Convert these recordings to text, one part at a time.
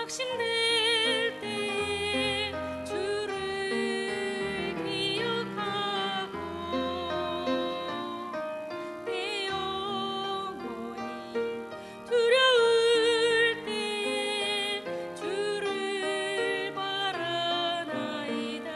낙심될 때에 주를 기억하고 내 영혼이 두려울 때에 주를 바라나이다.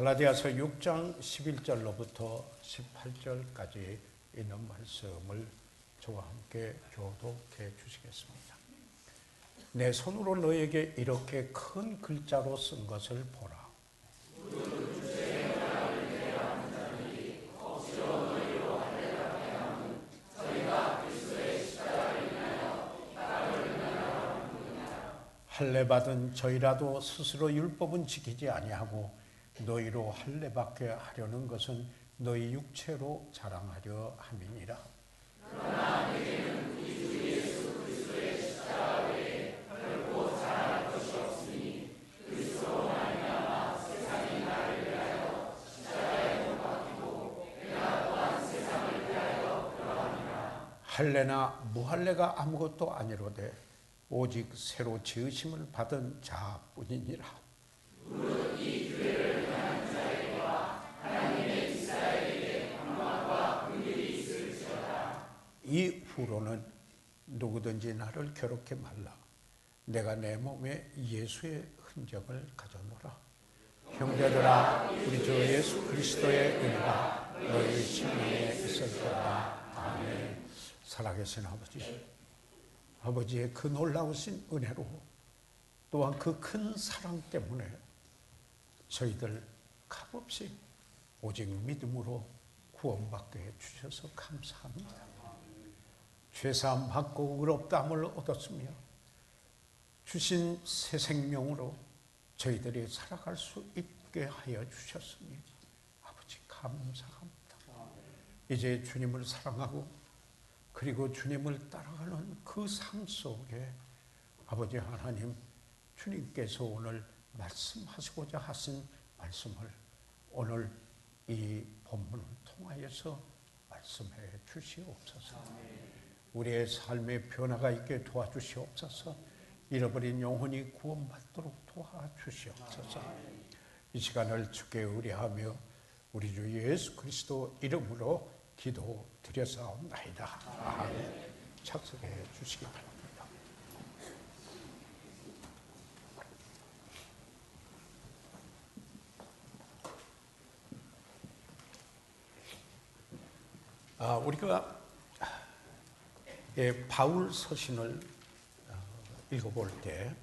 갈라디아서 6장 11절로부터 18절까지 있는 말씀을 저와 함께 교독해 주시겠습니다. 내 손으로 너에게 이렇게 큰 글자로 쓴 것을 보라. 할례 받은 저희라도 스스로 율법은 지키지 아니하고 너희로 할례 받게 하려는 것은 너희 육체로 자랑하려 함이니라. 그러나 너희는 우리 주 예수 그리스도의 십자가 외에 결코 자랑할 것이 없으니 그리스도로 말미암아 세상이 나를 위하여 십자가에 못 박히고 내가 또한 세상을 위하여 그러하니라. 할례나 무할례가 아무것도 아니로되 오직 새로 지으심을 받은 자뿐이니라. 무릇 이 교회를 향한 자에게와 하나님의 지사에게 영광과 긍휼이 있을지어다. 이후로는 누구든지 나를 괴롭게 말라. 내가 내 몸에 예수의 흔적을 가져노라. 형제들아, 우리 주 예수 그리스도의 은혜가 너희 심령에 있을지어다. 아멘. 살아계신 아버지의 그 놀라우신 은혜로 또한 그 큰 사랑 때문에 저희들 값없이 오직 믿음으로 구원받게 해주셔서 감사합니다. 죄사함 받고 의롭다함을 얻었으며 주신 새 생명으로 저희들이 살아갈 수 있게 하여 주셨으니 아버지 감사합니다. 이제 주님을 사랑하고 그리고 주님을 따라가는 그 삶 속에 아버지 하나님, 주님께서 오늘 말씀하시고자 하신 말씀을 오늘 이 본문을 통하여서 말씀해 주시옵소서. 우리의 삶의 변화가 있게 도와주시옵소서. 잃어버린 영혼이 구원받도록 도와주시옵소서. 이 시간을 주께 의뢰하며 우리 주 예수 그리스도 이름으로 기도드렸사옵나이다. 아멘. 착석해 주시기 바랍니다. 우리가 바울 서신을 읽어볼 때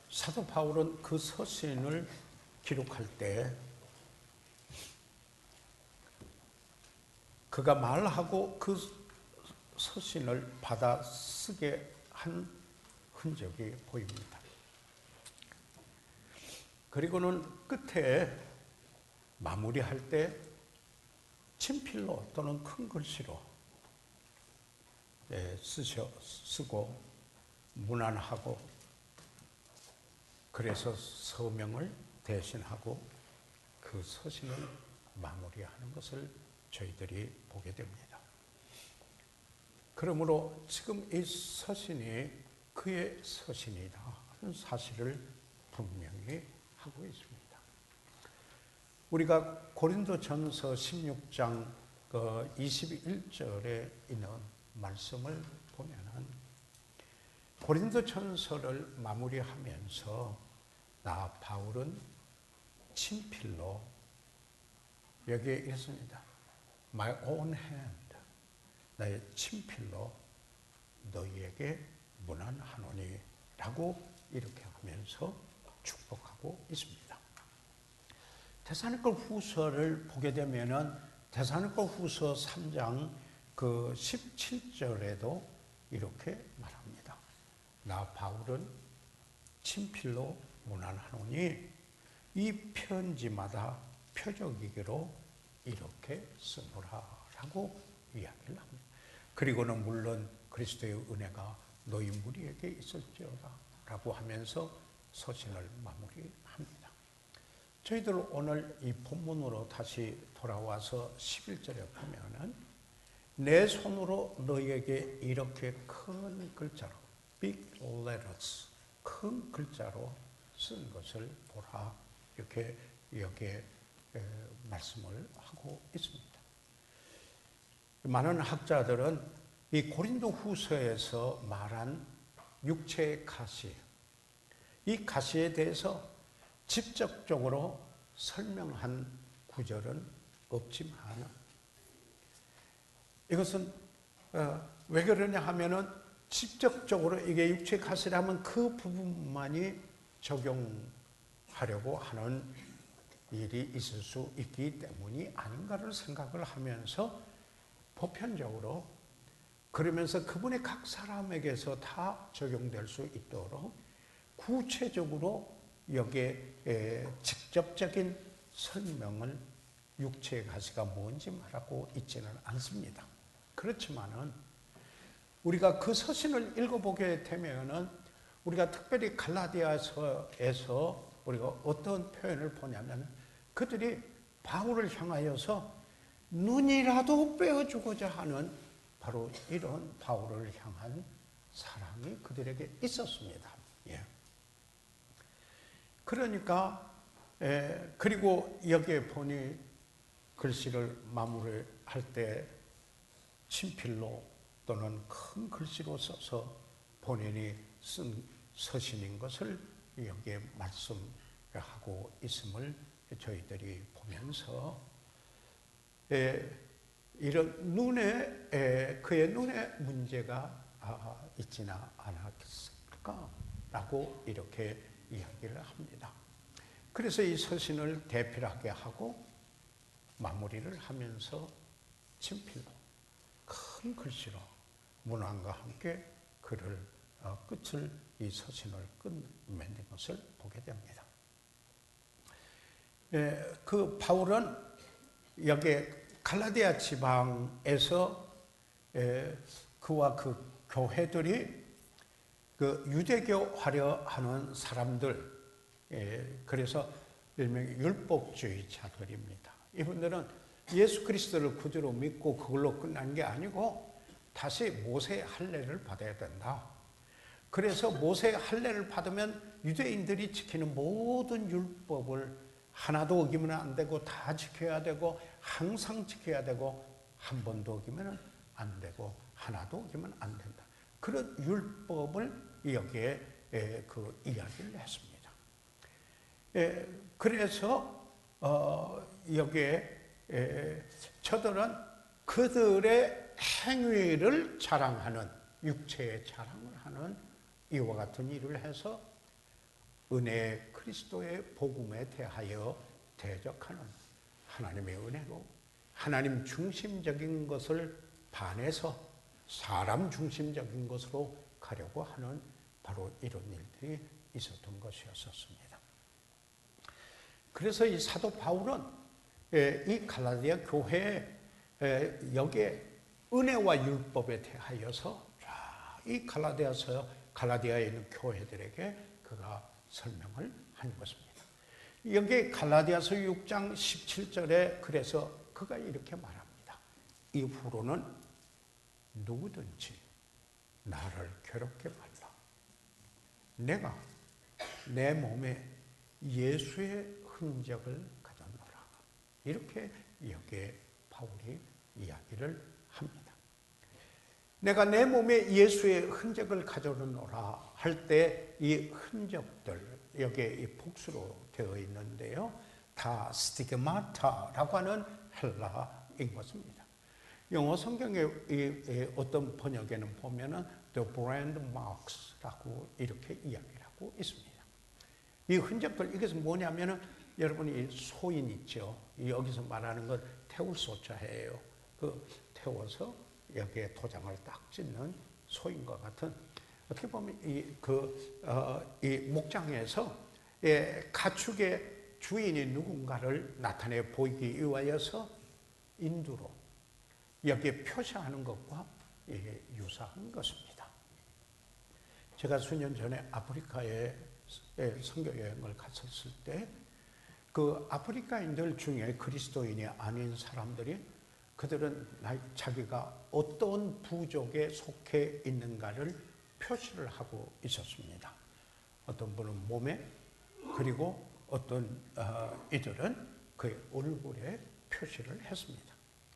사도 바울은 그 서신을 기록할 때 그가 말하고 그 서신을 받아 쓰게 한 흔적이 보입니다. 그리고는 끝에 마무리할 때 친필로 또는 큰 글씨로 쓰고 문안하고 그래서 서명을 대신하고 그 서신을 마무리하는 것을 저희들이 보게 됩니다. 그러므로 지금 이 서신이 그의 서신이다 하는 사실을 분명히 하고 있습니다. 우리가 고린도전서 16장 21절에 있는 말씀을 보면은 고린도전서를 마무리하면서 나 바울은 친필로 여기에 있습니다. My own hand, 나의 친필로 너희에게 문안하노니 라고 이렇게 하면서 축복하고 있습니다. 데살로니가 후서를 보게 되면은 데살로니가 후서 3장 17절에도 이렇게 말합니다. 나 바울은 친필로 문안하노니 이 편지마다 표적이기로 이렇게 쓰노라라고 이야기를 합니다. 그리고는 물론 그리스도의 은혜가 너희 무리에게 있을지어다라고 하면서 서신을 마무리합니다. 저희들 오늘 이 본문으로 다시 돌아와서 11절에 보면은 내 손으로 너희에게 이렇게 큰 글자로 big letters 큰 글자로 쓴 것을 보라 이렇게 여기에 말씀을 하고 있습니다. 많은 학자들은 이 고린도 후서에서 말한 육체의 가시 이 가시에 대해서 직접적으로 설명한 구절은 없지만 이것은 왜 그러냐 하면은 직접적으로 이게 육체 가시라면 그 부분만이 적용하려고 하는 일이 있을 수 있기 때문이 아닌가를 생각을 하면서 보편적으로 그러면서 그분의 각 사람에게서 다 적용될 수 있도록 구체적으로 여기에 직접적인 설명을 육체의 가시가 뭔지 말하고 있지는 않습니다. 그렇지만은 우리가 그 서신을 읽어보게 되면은 우리가 특별히 갈라디아서에서 우리가 어떤 표현을 보냐면 그들이 바울을 향하여서 눈이라도 빼어주고자 하는 바로 이런 바울을 향한 사랑이 그들에게 있었습니다. 예. 그러니까 그리고 여기에 보니 글씨를 마무리할 때 친필로 또는 큰 글씨로 써서 본인이 쓴 서신인 것을 여기에 말씀하고 있음을 저희들이 보면서 이런 그의 눈에 문제가 있지는 않았을까라고 이렇게 이야기를 합니다. 그래서 이 서신을 대필하게 하고 마무리를 하면서 친필로 큰 글씨로 문안과 함께 글을 끝을 이 서신을 끝맺는 것을 보게 됩니다. 그 바울은 여기 갈라디아 지방에서 그와 그 교회들이 그 유대교화려 하는 사람들, 그래서 일명의 율법주의자들입니다. 이분들은 예수 그리스도를 구주로 믿고 그걸로 끝난 게 아니고 다시 모세의 할례를 받아야 된다. 그래서 모세의 할례를 받으면 유대인들이 지키는 모든 율법을 하나도 어기면 안 되고 다 지켜야 되고 항상 지켜야 되고 한 번도 어기면 안 되고 하나도 어기면 안 된다. 그런 율법을 여기에 그 이야기를 했습니다. 그래서 여기에 저들은 그들의 행위를 자랑하는 육체의 자랑을 하는 이와 같은 일을 해서 은혜의 그리스도의 복음에 대하여 대적하는 하나님의 은혜로 하나님 중심적인 것을 반해서 사람 중심적인 것으로 가려고 하는 바로 이런 일들이 있었던 것이었습니다. 그래서 이 사도 바울은 이 갈라디아 교회에 여기에 은혜와 율법에 대하여서 이 갈라디아에 있는 교회들에게 그가 설명을 한 것입니다. 여기 갈라디아서 6장 17절에 그래서 그가 이렇게 말합니다. 이후로는 누구든지 나를 괴롭게 말라. 내가 내 몸에 예수의 흔적을 가졌노라. 이렇게 여기에 바울이 이야기를 합니다. 내가 내 몸에 예수의 흔적을 가져오노라 할 때 이 흔적들 여기에 이 복수로 되어 있는데요. 다 스티그마타라고 하는 헬라인 것입니다. 영어 성경의 어떤 번역에는 보면은 the brand marks라고 이렇게 이야기를 하고 있습니다. 이 흔적들 이것은 뭐냐면은 여러분이 소인 있죠. 여기서 말하는 건 태울소자예요. 그 태워서 여기에 도장을 딱 찍는 소인과 같은 어떻게 보면 이 목장에서 가축의 주인이 누군가를 나타내 보이기 위하여서 인두로 여기에 표시하는 것과 유사한 것입니다. 제가 수년 전에 아프리카에 선교 여행을 갔었을 때 그 아프리카인들 중에 그리스도인이 아닌 사람들이 그들은 자기가 어떤 부족에 속해 있는가를 표시를 하고 있었습니다. 어떤 분은 몸에 그리고 어떤 이들은 그의 얼굴에 표시를 했습니다.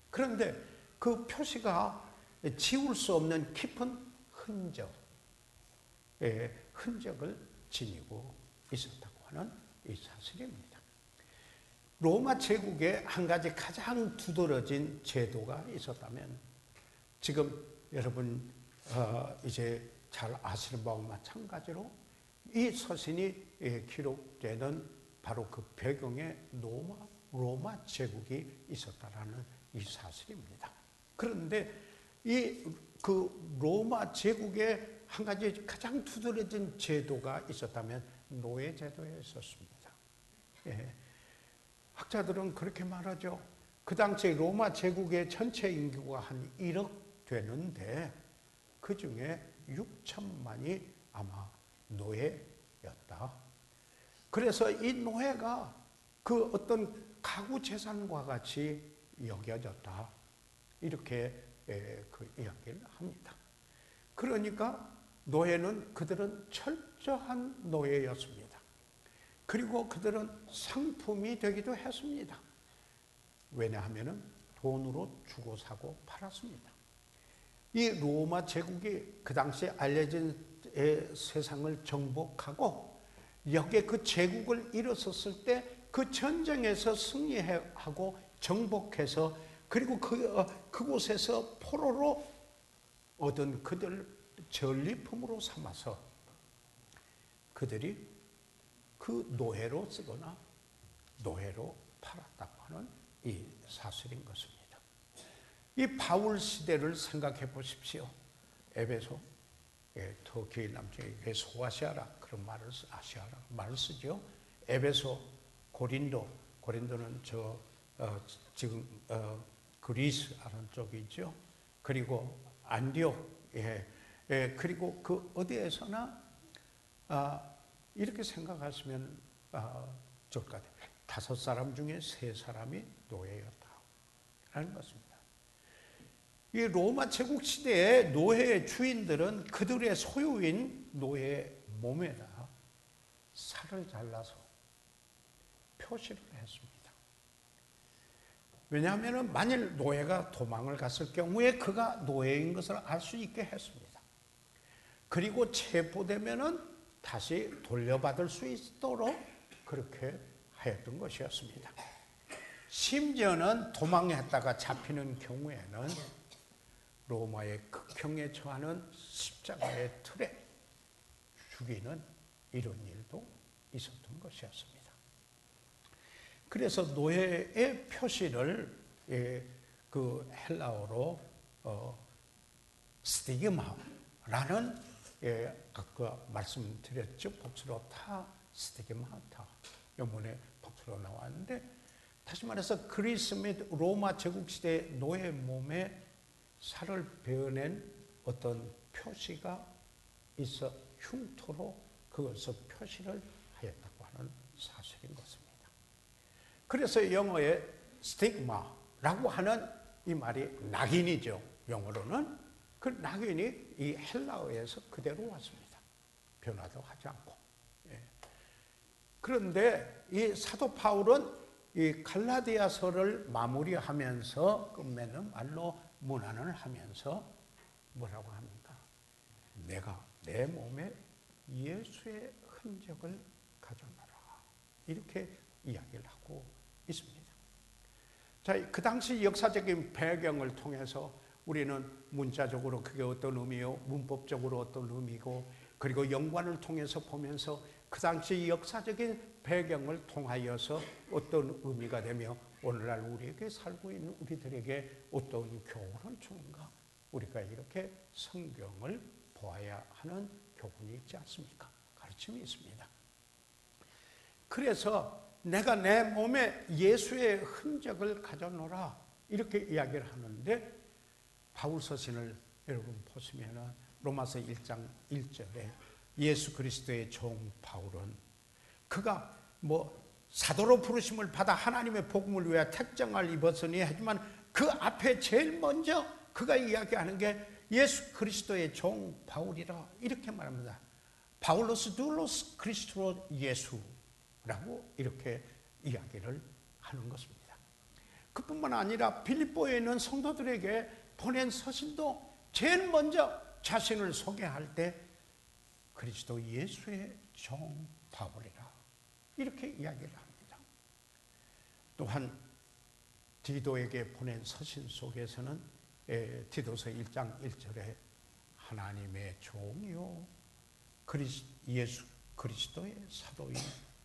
그런데 그 표시가 지울 수 없는 깊은 흔적을 지니고 있었다고 하는 이 사실입니다. 로마 제국에 한 가지 가장 두드러진 제도가 있었다면 지금 여러분 이제 잘 아시는 바와 마찬가지로 이 서신이 기록되는 바로 그 배경에 로마 제국이 있었다라는 이 사실입니다. 그런데 그 로마 제국에 한 가지 가장 두드러진 제도가 있었다면 노예 제도에 있었습니다. 예. 학자들은 그렇게 말하죠. 그 당시 로마 제국의 전체 인구가 한 1억 되는데 그 중에 6천만이 아마 노예였다. 그래서 이 노예가 그 어떤 가구 재산과 같이 여겨졌다. 이렇게 그 이야기를 합니다. 그러니까 노예는 그들은 철저한 노예였습니다. 그리고 그들은 상품이 되기도 했습니다. 왜냐하면 돈으로 주고 사고 팔았습니다. 이 로마 제국이 그 당시에 알려진 세상을 정복하고 여기에 그 제국을 일어섰을 때 그 전쟁에서 승리하고 정복해서 그리고 그곳에서 포로로 얻은 그들 전리품으로 삼아서 그들이 그 노예로 쓰거나 노예로 팔았다고 하는 이 사실인 것입니다. 이 바울 시대를 생각해 보십시오. 에베소, 터키 남쪽에 소아시아라 그런 말을 쓰죠. 에베소, 고린도는 지금 그리스 아래쪽이죠. 그리고 안디옥, 그리고 그 어디에서나 이렇게 생각하시면 좋을 것 같아요. 5사람 중에 3사람이 노예였다라는 것입니다. 이 로마 제국 시대의 노예의 주인들은 그들의 소유인 노예의 몸에다 살을 잘라서 표시를 했습니다. 왜냐하면 만일 노예가 도망을 갔을 경우에 그가 노예인 것을 알 수 있게 했습니다. 그리고 체포되면은 다시 돌려받을 수 있도록 그렇게 하였던 것이었습니다. 심지어는 도망했다가 잡히는 경우에는 로마의 극형에 처하는 십자가의 틀에 죽이는 이런 일도 있었던 것이었습니다. 그래서 노예의 표시를 그 헬라어로 스티그마라는 아까 말씀드렸죠. 복수로 스티그마타 영문에 복수로 나왔는데 다시 말해서 그리스 및 로마 제국 시대 노예 몸에 살을 베어낸 어떤 표시가 있어 흉터로 그것을 표시를 하였다고 하는 사실인 것입니다. 그래서 영어의 스티그마라고 하는 이 말이 낙인이죠. 영어로는 그 낙인이 이 헬라어에서 그대로 왔습니다. 변화도 하지 않고. 그런데 이 사도 바울은 이 갈라디아서를 마무리하면서 끝맺는 말로 문안을 하면서 뭐라고 합니까? 내가 내 몸에 예수의 흔적을 가져노라. 이렇게 이야기를 하고 있습니다. 자, 그 당시 역사적인 배경을 통해서 우리는 문자적으로 그게 어떤 의미요, 문법적으로 어떤 의미고, 그리고 연관을 통해서 보면서 그 당시 역사적인 배경을 통하여서 어떤 의미가 되며 오늘날 우리에게 살고 있는 우리들에게 어떤 교훈을 주는가, 우리가 이렇게 성경을 보아야 하는 교훈이 있지 않습니까? 가르침이 있습니다. 그래서 내가 내 몸에 예수의 흔적을 가져노라 이렇게 이야기를 하는데 바울 서신을 여러분 보시면 로마서 1장 1절에 예수 그리스도의 종 바울은 그가 사도로 부르심을 받아 하나님의 복음을 위해 택정을 입었으니 하지만 그 앞에 제일 먼저 그가 이야기하는 게 예수 그리스도의 종 바울이라 이렇게 말합니다. 바울로스 둘로스 그리스도 예수라고 이렇게 이야기를 하는 것입니다. 그뿐만 아니라 빌립보에 있는 성도들에게 보낸 서신도 제일 먼저 자신을 소개할 때 그리스도 예수의 종 바울이라 이렇게 이야기를 합니다. 또한 디도에게 보낸 서신 속에서는 디도서 1장 1절에 하나님의 종이요 예수 그리스도의 사도인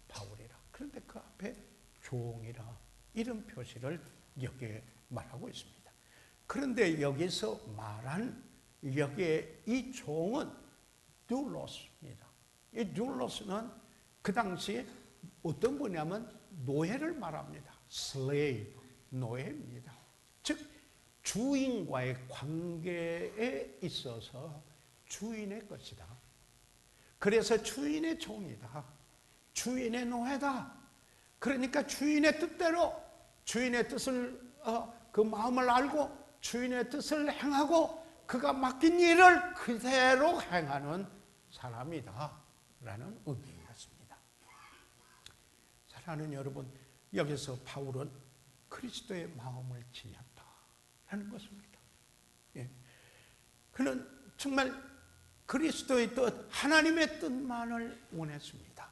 바울이라. 그런데 그 앞에 종이라 이런 표시를 여기에 말하고 있습니다. 그런데 여기서 말한 여기에 이 종은 둘로스입니다. 이 둘로스는 그 당시에 어떤 분이냐면 노예를 말합니다. slave, 노예입니다. 즉 주인과의 관계에 있어서 주인의 것이다. 그래서 주인의 종이다. 주인의 노예다. 그러니까 주인의 뜻대로 주인의 뜻을 그 마음을 알고 주인의 뜻을 행하고 그가 맡긴 일을 그대로 행하는 사람이다 라는 의미였습니다. 사랑하는 여러분, 여기서 바울은 그리스도의 마음을 지녔다 라는 것입니다. 예. 그는 정말 그리스도의 뜻, 하나님의 뜻만을 원했습니다.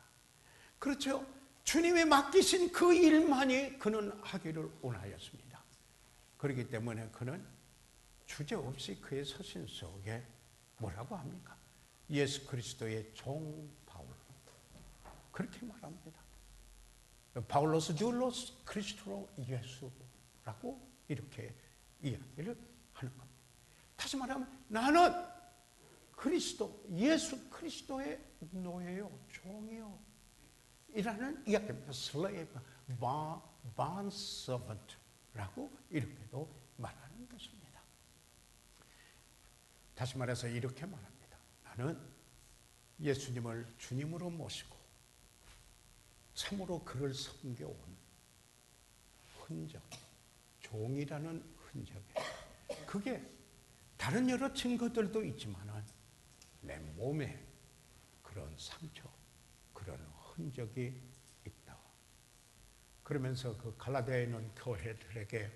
그렇죠? 주님이 맡기신 그 일만이 그는 하기를 원하였습니다. 그렇기 때문에 그는 주저없이 그의 서신 속에 뭐라고 합니까? 예수 그리스도의 종 바울, 그렇게 말합니다. 바울로스 줄로스 그리스도로 예수라고 이렇게 이야기를 하는 겁니다. 다시 말하면 나는 그리스도, 예수 그리스도의 노예요, 종이요 이라는 이야기입니다. slave, bond servant라고 이렇게도 말하는 것입니다. 다시 말해서 이렇게 말합니다. 나는 예수님을 주님으로 모시고 참으로 그를 섬겨온 흔적, 종이라는 흔적에 그게 다른 여러 증거들도 있지만은 내 몸에 그런 상처, 그런 흔적이 있다. 그러면서 그 갈라디아에 있는 교회들에게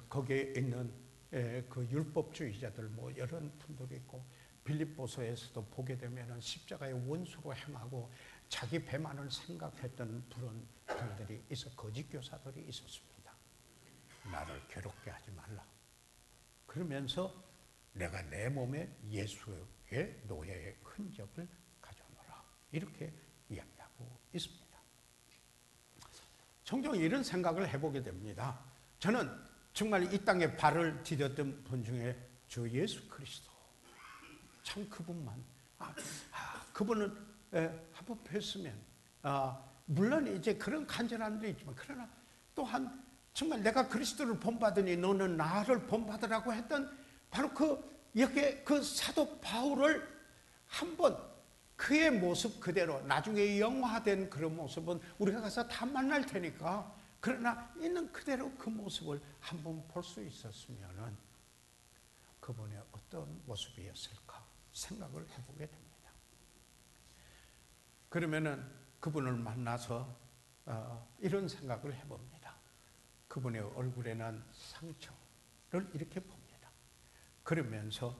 거기에 있는 그 율법주의자들 뭐 여러 분들이 있고 빌립보서에서도 보게 되면은 십자가의 원수로 행하고 자기 배만을 생각했던 그런 분들이 있어 거짓 교사들이 있었습니다. 나를 괴롭게 하지 말라. 그러면서 내가 내 몸에 예수의 노예의 흔적을 가져놓으라. 이렇게 이야기하고 있습니다. 종종 이런 생각을 해보게 됩니다. 저는 정말 이 땅에 발을 디뎠던 분 중에 주 예수 그리스도. 참 그분만. 그분은 한번 뵀으면, 물론 이제 그런 간절함도 있지만, 그러나 또한 정말 내가 그리스도를 본받으니 너는 나를 본받으라고 했던 바로 그 사도 바울을 한번 그의 모습 그대로 나중에 영화된 그런 모습은 우리가 가서 다 만날 테니까 그러나 있는 그대로 그 모습을 한번 볼 수 있었으면은 그분의 어떤 모습이었을까 생각을 해보게 됩니다. 그러면은 그분을 만나서 이런 생각을 해봅니다. 그분의 얼굴에 난 상처를 이렇게 봅니다. 그러면서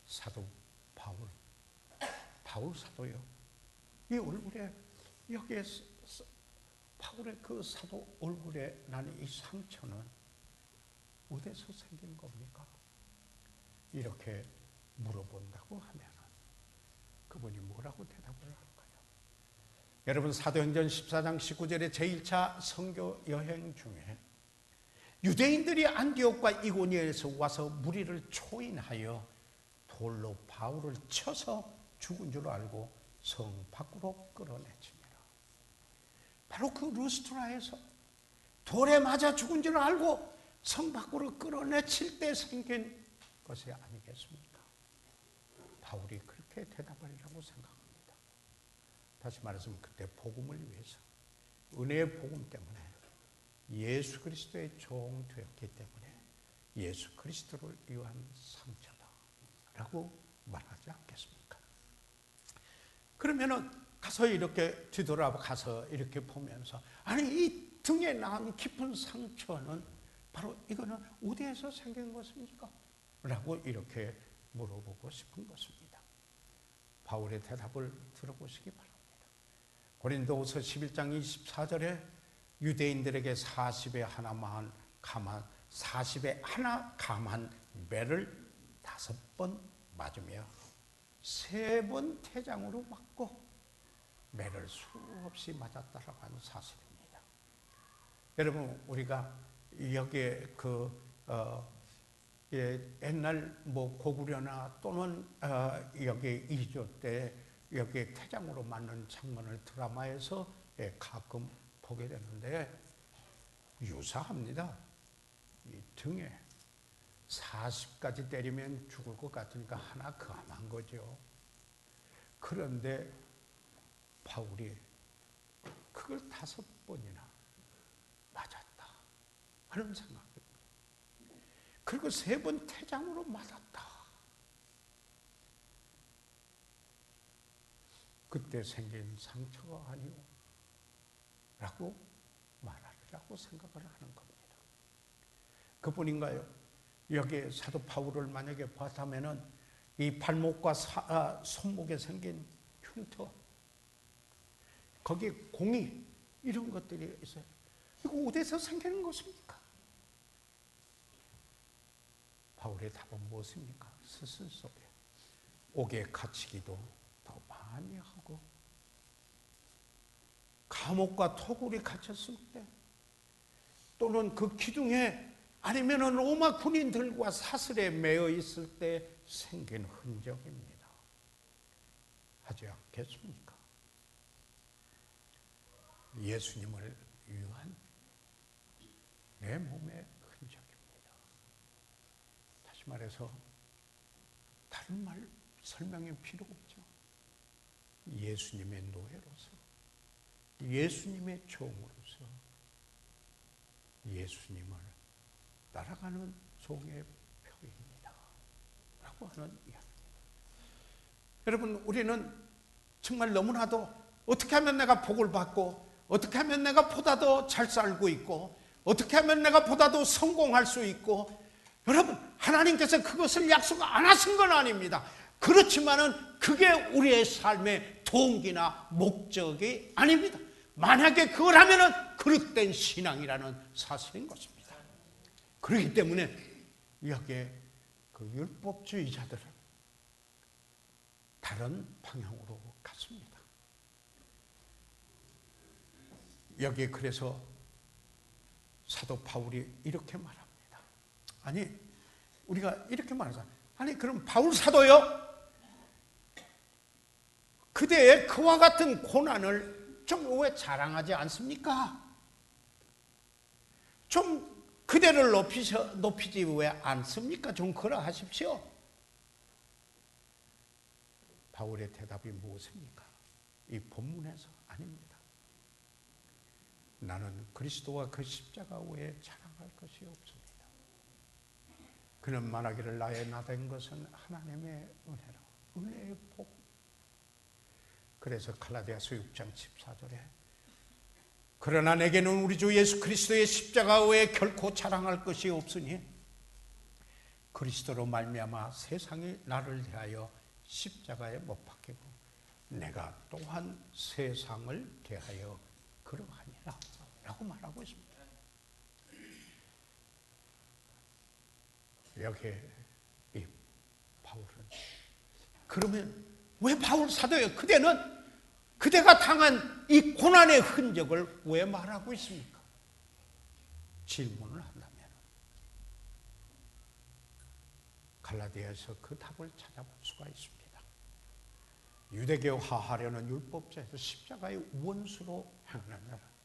사도 바울 사도요. 이 얼굴에 여기에 바울의 그 사도 얼굴에 나는 이 상처는 어디서 생긴 겁니까? 이렇게 물어본다고 하면 그분이 뭐라고 대답을 할까요? 여러분 사도행전 14장 19절에 제1차 선교 여행 중에 유대인들이 안디옥과 이고니에서 와서 무리를 초인하여 돌로 바울을 쳐서 죽은 줄 알고 성 밖으로 끌어내치니라. 바로 그 루스트라에서 돌에 맞아 죽은 줄 알고 성 밖으로 끌어내칠 때 생긴 것이 아니겠습니까? 바울이 그렇게 대답하리라고 생각합니다. 다시 말해서 그때 복음을 위해서 은혜의 복음 때문에 예수 그리스도의 종 되었기 때문에 예수 그리스도를 위한 상처다라고 말하지 않겠습니까? 그러면은 가서 이렇게 뒤돌아가서 이렇게 보면서 아니 이 등에 난 깊은 상처는 바로 이거는 어디에서 생긴 것입니까? 라고 이렇게 물어보고 싶은 것입니다. 바울의 대답을 들어보시기 바랍니다. 고린도후서 11장 24절에 유대인들에게 40에 하나 감한 매를 5번 맞으며 3번 태장으로 맞고 매를 수없이 맞았다라고 하는 사실입니다. 여러분, 우리가 여기에 옛날 고구려나 또는 여기 2조 때 여기에 태장으로 맞는 장면을 드라마에서 가끔 보게 되는데 유사합니다. 이 등에 40까지 때리면 죽을 것 같으니까 하나 감한 거죠. 그런데 바울이 그걸 5번이나 맞았다 하는 생각입니다. 그리고 3번 태장으로 맞았다. 그때 생긴 상처가 아니오 라고 말하리라고 생각을 하는 겁니다. 그뿐인가요? 여기에 사도 바울을 만약에 봤다면은 이 발목과 손목에 생긴 흉터, 거기에 공이 이런 것들이 있어요. 이거 어디서 생기는 것입니까? 바울의 답은 무엇입니까? 스승 속에 옥에 갇히기도 더 많이 하고 감옥과 토굴에 갇혔을 때 또는 그 기둥에 아니면 로마 군인들과 사슬에 매여 있을 때 생긴 흔적입니다. 하지 않겠습니까? 예수님을 위한 내 몸의 흔적입니다. 다시 말해서 다른 말 설명이 필요 없죠. 예수님의 노예로서, 예수님의 종으로서 예수님을 따라가는 종의 표입니다 라고 하는 이야기입니다. 여러분, 우리는 정말 너무나도 어떻게 하면 내가 복을 받고 어떻게 하면 내가 보다 더 잘 살고 있고 어떻게 하면 내가 보다 더 성공할 수 있고, 여러분, 하나님께서 그것을 약속 안 하신 건 아닙니다. 그렇지만은 그게 우리의 삶의 동기나 목적이 아닙니다. 만약에 그걸 하면은 그릇된 신앙이라는 사실인 것입니다. 그렇기 때문에 여기에 그 율법주의자들은 다른 방향으로 갔습니다. 여기에 그래서 사도 바울이 이렇게 말합니다. 아니, 우리가 이렇게 말하잖아요. 아니, 그럼 바울 사도요? 그대의 그와 같은 고난을 좀 왜 자랑하지 않습니까? 좀 그대를 높이지 왜 않습니까? 좀 그러하십시오. 바울의 대답이 무엇입니까? 이 본문에서 아닙니다. 나는 그리스도와 그 십자가 외에 자랑할 것이 없습니다. 그는 말하기를 나의 나된 것은 하나님의 은혜라. 은혜의 복. 그래서 갈라디아서 6장 14절에 그러나 내게는 우리 주 예수 그리스도의 십자가 외에 결코 자랑할 것이 없으니 그리스도로 말미암아 세상이 나를 대하여 십자가에 못 박히고 내가 또한 세상을 대하여 그러하니라 라고 말하고 있습니다. 여기에 이 바울은, 그러면 왜 바울 사도예요? 그대가 당한 이 고난의 흔적을 왜 말하고 있습니까? 질문을 한다면 갈라디아에서 그 답을 찾아볼 수가 있습니다. 유대교화하려는 율법자에서 십자가의 원수로 행하는 자는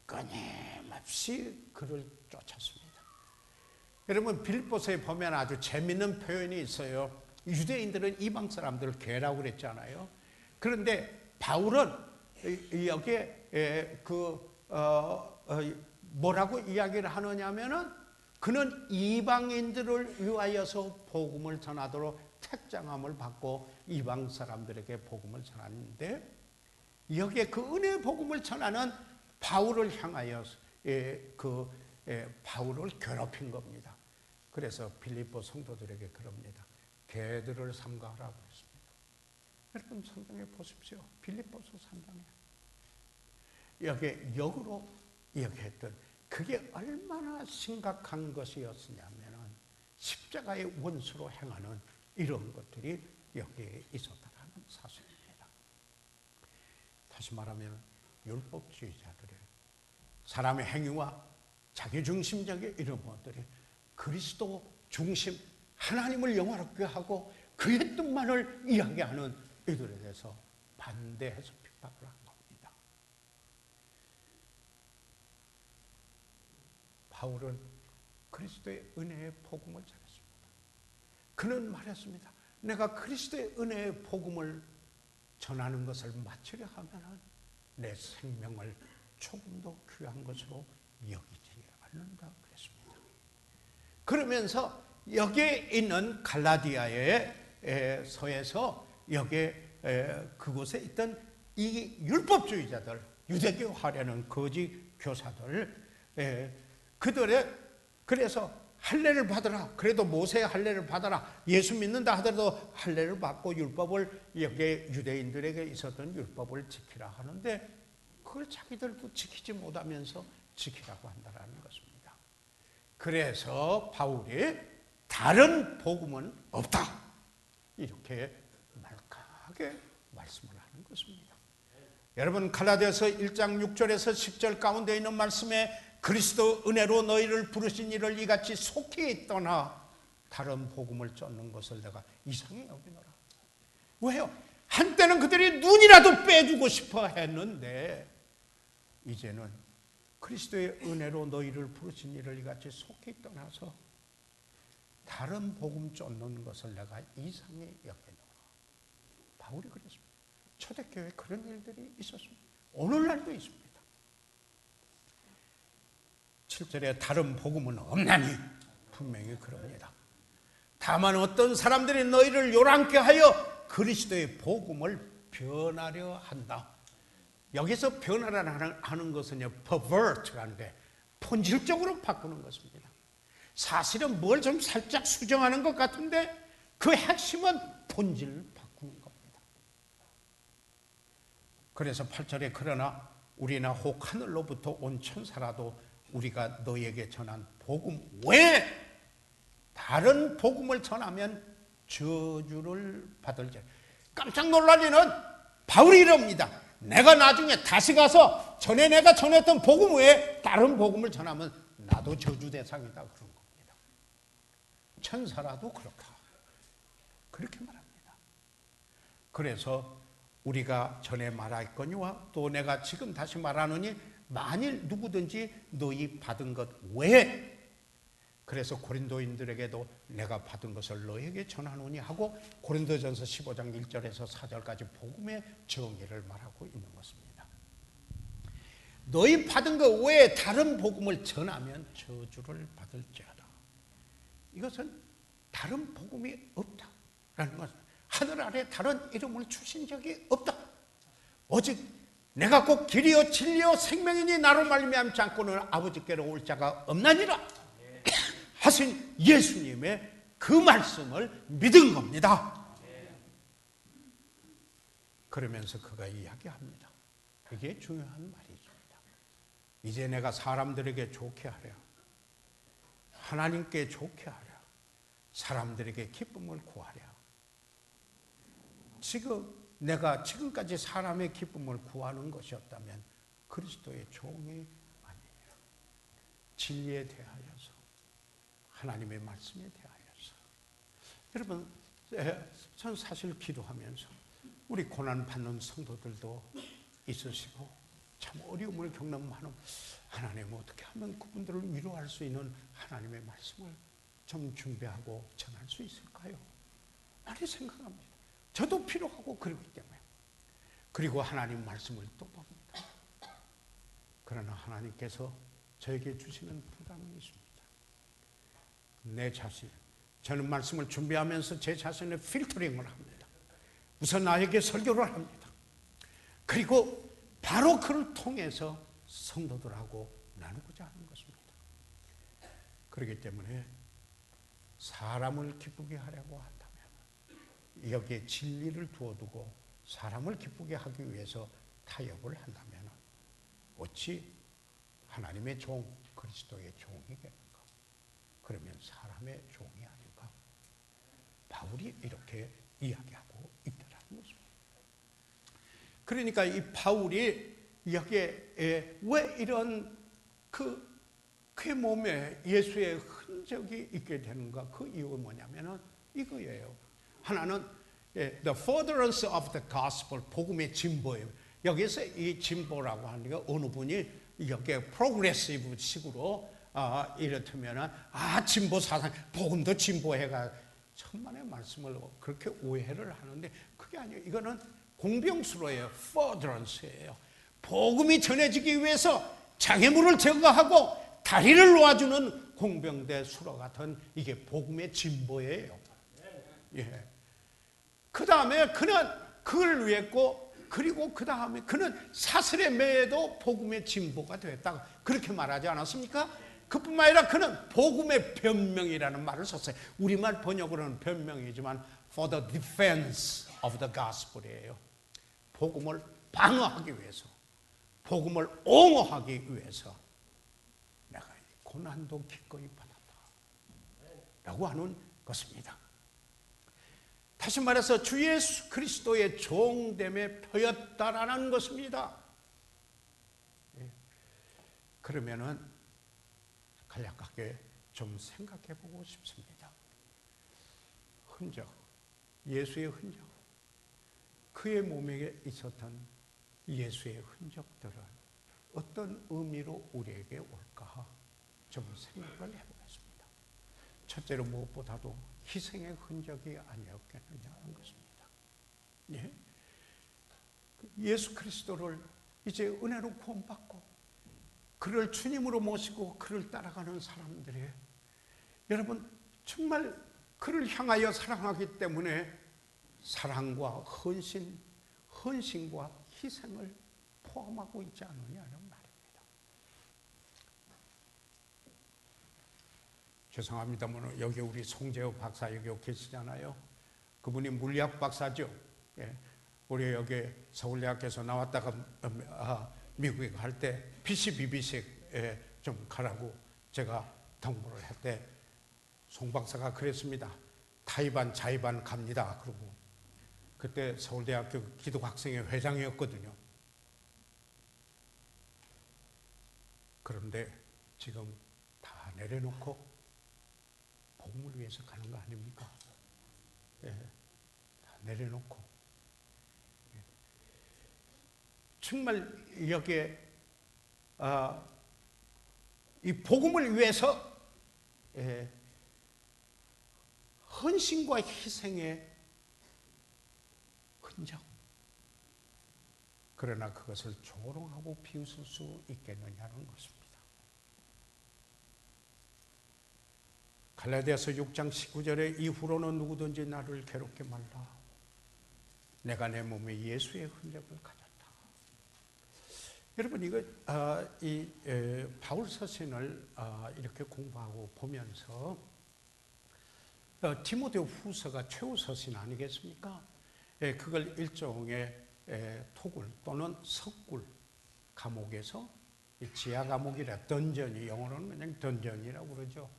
끊임없이 그를 쫓았습니다. 여러분, 빌립보서에 보면 아주 재밌는 표현이 있어요. 유대인들은 이방 사람들을 개라고 그랬잖아요. 그런데 바울은 여기에 뭐라고 이야기를 하느냐면은 그는 이방인들을 위하여서 복음을 전하도록 택장함을 받고 이방 사람들에게 복음을 전하는데, 여기에 그 은혜의 복음을 전하는 바울을 향하여 바울을 괴롭힌 겁니다. 그래서 빌립보 성도들에게 그럽니다. 개들을 삼가하라고 했습니다. 여러분, 성경에 보십시오. 빌립보서 3장에 여기에 역으로 여겼던 그게 얼마나 심각한 것이었냐면은 십자가의 원수로 행하는 이런 것들이 여기에 있었다는 사실입니다. 다시 말하면 율법주의자들의 사람의 행위와 자기중심적인 이런 것들이 그리스도 중심, 하나님을 영화롭게 하고 그의 뜻만을 이야기하는 이들에 대해서 반대해서 핍박을 한 겁니다. 바울은 그리스도의 은혜의 복음을 전했습니다. 그는 말했습니다. 내가 그리스도의 은혜의 복음을 전하는 것을 마치려 하면 내 생명을 조금도 귀한 것으로 여기지 않는다 그랬습니다. 그러면서 여기에 있는 갈라디아의 서에서 여기에 그곳에 있던 이 율법주의자들, 유대교 하려는 거짓 교사들, 그들의 그래서 할례를 받으라. 그래도 모세의 할례를 받아라. 예수 믿는다 하더라도 할례를 받고 율법을 여기에 유대인들에게 있었던 율법을 지키라 하는데 그걸 자기들도 지키지 못하면서 지키라고 한다는 것입니다. 그래서 바울이 다른 복음은 없다. 이렇게 말끔하게 말씀을 하는 것입니다. 여러분 갈라디아서 1장 6절에서 10절 가운데 있는 말씀에 그리스도 은혜로 너희를 부르신 이를 이같이 속히 떠나 다른 복음을 쫓는 것을 내가 이상히 여기노라. 왜요? 한때는 그들이 눈이라도 빼주고 싶어 했는데 이제는 그리스도의 은혜로 너희를 부르신 이를 이같이 속히 떠나서 다른 복음 쫓는 것을 내가 이상히 여기노라. 바울이 그랬습니다. 초대교회에 그런 일들이 있었습니다. 오늘날도 있습니다. 7절에 다른 복음은 없나니 분명히 그럽니다. 다만 어떤 사람들이 너희를 요란케 하여 그리스도의 복음을 변하려 한다. 여기서 변화라는 하는 것은요, pervert라는데 본질적으로 바꾸는 것입니다. 사실은 뭘 좀 살짝 수정하는 것 같은데 그 핵심은 본질을 바꾸는 겁니다. 그래서 8절에 그러나 우리나 혹 하늘로부터 온 천사라도 우리가 너에게 전한 복음 외에 다른 복음을 전하면 저주를 받을 자. 깜짝 놀라리는 바울이 이럽니다. 내가 나중에 다시 가서 전에 내가 전했던 복음 외에 다른 복음을 전하면 나도 저주 대상이다 그런 겁니다. 천사라도 그렇다. 그렇게 말합니다. 그래서 우리가 전에 말했거니와 또 내가 지금 다시 말하노니 만일 누구든지 너희 받은 것 외에 그래서 고린도인들에게도 내가 받은 것을 너에게 전하노니 하고 고린도전서 15장 1절에서 4절까지 복음의 정의를 말하고 있는 것입니다. 너희 받은 것 외에 다른 복음을 전하면 저주를 받을지어다. 이것은 다른 복음이 없다라는 것은 하늘 아래 다른 이름을 주신 적이 없다. 오직 내가 꼭 길이요 진리요 생명이니 나로 말미암지 않고는 아버지께로 올 자가 없나니라 하신 예수님의 그 말씀을 믿은 겁니다. 그러면서 그가 이야기합니다. 이게 중요한 말이십니다. 이제 내가 사람들에게 좋게 하려, 하나님께 좋게 하려, 사람들에게 기쁨을 구하려. 지금 내가 지금까지 사람의 기쁨을 구하는 것이었다면 그리스도의 종이 아니니라. 진리에 대하여서, 하나님의 말씀에 대하여서. 여러분, 전 사실 기도하면서 우리 고난받는 성도들도 있으시고 참 어려움을 겪는 많은 하나님 어떻게 하면 그분들을 위로할 수 있는 하나님의 말씀을 좀 준비하고 전할 수 있을까요? 많이 생각합니다. 저도 필요하고 그러기 때문에. 그리고 하나님 말씀을 또 봅니다. 그러나 하나님께서 저에게 주시는 부담이 있습니다. 내 자신, 저는 말씀을 준비하면서 제 자신의 필터링을 합니다. 우선 나에게 설교를 합니다. 그리고 바로 그를 통해서 성도들하고 나누고자 하는 것입니다. 그렇기 때문에 사람을 기쁘게 하려고 한다면 여기에 진리를 두어두고 사람을 기쁘게 하기 위해서 타협을 한다면 어찌 하나님의 종, 그리스도의 종이겠는가? 그러면 사람의 종이 아닌가? 바울이 이렇게 이야기하고 있더라는 것입니다. 그러니까 이 바울이 여기에 왜 이런 그의 몸에 예수의 흔적이 있게 되는가? 그 이유가 뭐냐면은 이거예요. 하나는 the furtherance of the gospel, 복음의 진보예요. 여기서 이 진보라고 하는 게 어느 분이 여기에 프로그레시브 식으로 이렇다면은 진보 사상, 복음도 진보해가 천만의 말씀을 그렇게 오해를 하는데 그게 아니에요. 이거는 공병수로예요. furtherance예요. 복음이 전해지기 위해서 장애물을 제거하고 다리를 놓아주는 공병대 수로 같은 이게 복음의 진보예요. 예. 그 다음에 그는 그걸 위했고, 그리고 그 다음에 그는 사슬에 매여도 복음의 진보가 되었다고 그렇게 말하지 않았습니까? 그뿐만 아니라 그는 복음의 변명이라는 말을 썼어요. 우리말 번역으로는 변명이지만 for the defense of the gospel이에요. 복음을 방어하기 위해서, 복음을 옹호하기 위해서 내가 고난도 기꺼이 받았다 라고 하는 것입니다. 다시 말해서 주 예수 그리스도의 종됨에 표였다라는 것입니다. 그러면은 간략하게 좀 생각해 보고 싶습니다. 흔적, 예수의 흔적, 그의 몸에 있었던 예수의 흔적들은 어떤 의미로 우리에게 올까 좀 생각을 해보겠습니다. 첫째로 무엇보다도 희생의 흔적이 아니었겠느냐는 것입니다. 예? 예수 그리스도를 이제 은혜로 구원받고 그를 주님으로 모시고 그를 따라가는 사람들이 여러분 정말 그를 향하여 사랑하기 때문에 사랑과 헌신과 희생을 포함하고 있지 않느냐는 말입니다. 죄송합니다만 여기 우리 송재호 박사 여기 계시잖아요. 그분이 물리학 박사죠. 예. 우리 여기 서울대학교에서 나왔다가 미국에 갈 때 PCBB식에 좀 가라고 제가 당부를 할 때 송 박사가 그랬습니다. 타이반 자이반 갑니다. 그러고 그때 서울대학교 기독학생회 회장이었거든요. 그런데 지금 다 내려놓고 복음을 위해서 가는 거 아닙니까? 예, 다 내려놓고 정말 여기에 이 복음을 위해서 헌신과 희생의 흔적, 그러나 그것을 조롱하고 비웃을 수 있겠느냐는 것입니다. 갈라디아서 6장 19절에 이후로는 누구든지 나를 괴롭게 말라. 내가 내 몸에 예수의 흔적을 가졌다. 여러분 이거 바울 서신을 이렇게 공부하고 보면서 디모데 후서가 최후 서신 아니겠습니까? 그걸 일종의 토굴 또는 석굴 감옥에서 지하 감옥이라 던전이 영어로는 그냥 던전이라고 그러죠.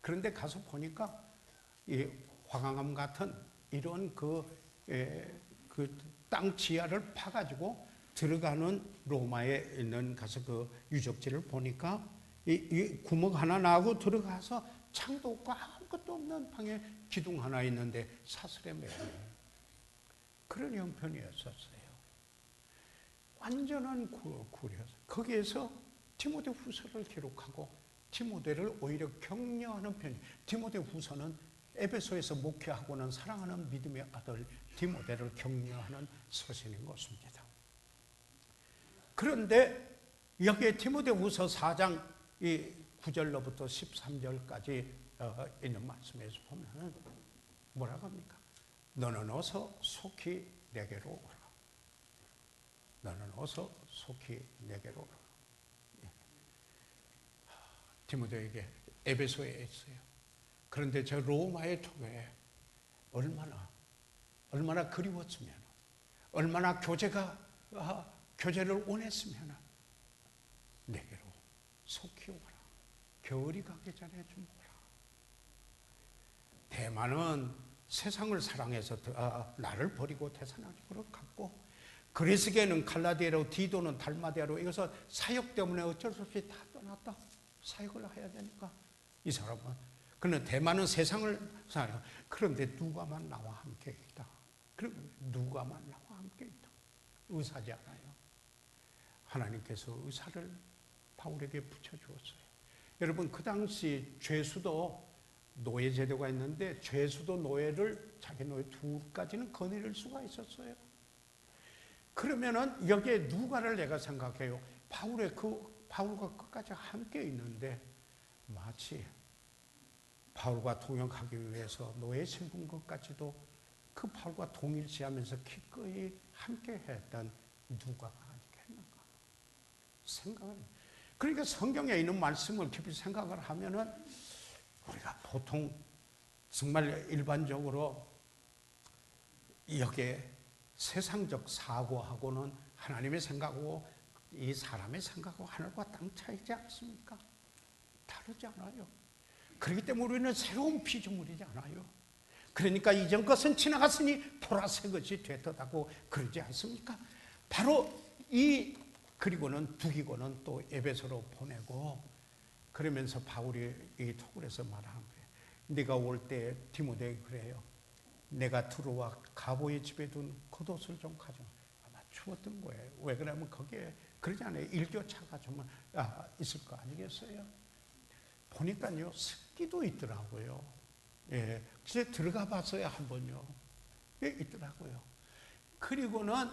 그런데 가서 보니까 이 황항암 같은 이런 땅 지하를 파가지고 들어가는 로마에 있는 가서 그 유적지를 보니까 이 구멍 하나 나고 들어가서 창도 없고 아무것도 없는 방에 기둥 하나 있는데 사슬에 매여요. 그런 형편이었었어요. 완전한 굴이었어요. 거기에서 디모데 후서를 기록하고 디모데를 오히려 격려하는 편이. 디모데 후서는 에베소에서 목회하고는 사랑하는 믿음의 아들 디모데를 격려하는 서신인 것입니다. 그런데 여기에 디모데 후서 4장 9절로부터 13절까지 있는 말씀에서 보면 뭐라고 합니까? 너는 어서 속히 내게로 오라. 너는 어서 속히 내게로 오라. 디모데에게 에베소에 있어요. 그런데 저 로마의 교회에 얼마나 그리웠으면, 얼마나 교제를 원했으면 내게로 속히 오라. 겨울이 가기 전에 좀 오라. 대만은 세상을 사랑해서 나를 버리고 데살로니가로 갔고, 그리스계는 갈라디아로, 디도는 달마디아로, 이것은 사역 때문에 어쩔 수 없이 다 떠났다. 사역을 해야 되니까. 이 사람은. 그런데 대만은 세상을 사랑해요. 그런데 누가만 나와 함께 있다. 그러면 누가만 나와 함께 있다. 의사지 않아요. 하나님께서 의사를 바울에게 붙여주었어요. 여러분, 그 당시 죄수도 노예 제도가 있는데, 죄수도 노예를, 자기 노예 둘까지는 거느릴 수가 있었어요. 그러면은 여기에 누가를 내가 생각해요. 바울과 끝까지 함께 있는데, 마치 바울과 동역하기 위해서 노예 신분 것까지도 그 바울과 동일시하면서 기꺼이 함께 했던 누가가 아니겠는가 생각을 해요. 그러니까 성경에 있는 말씀을 깊이 생각을 하면은 우리가 보통 정말 일반적으로 여기에 세상적 사고하고는 하나님의 생각하고 이 사람의 생각하고 하늘과 땅 차이지 않습니까? 다르지 않아요. 그렇기 때문에 우리는 새로운 피조물이지 않아요. 그러니까 이전 것은 지나갔으니 보라새 것이 되었다고 그러지 않습니까? 바로 그리고는 두기고는 또 에베소로 보내고, 그러면서 바울이 이 토굴에서 말하는 거예요. 네가 올 때 디모데에게 그래요. 내가 들어와 가보의 집에 둔 겉옷을 좀 가져와. 아마 추웠던 거예요. 왜 그러면 거기에 그러지 않아요. 일교차가 좀 있을 거 아니겠어요? 보니까요, 습기도 있더라고요. 예, 그래서 들어가 봤어요, 한 번요. 예, 있더라고요. 그리고는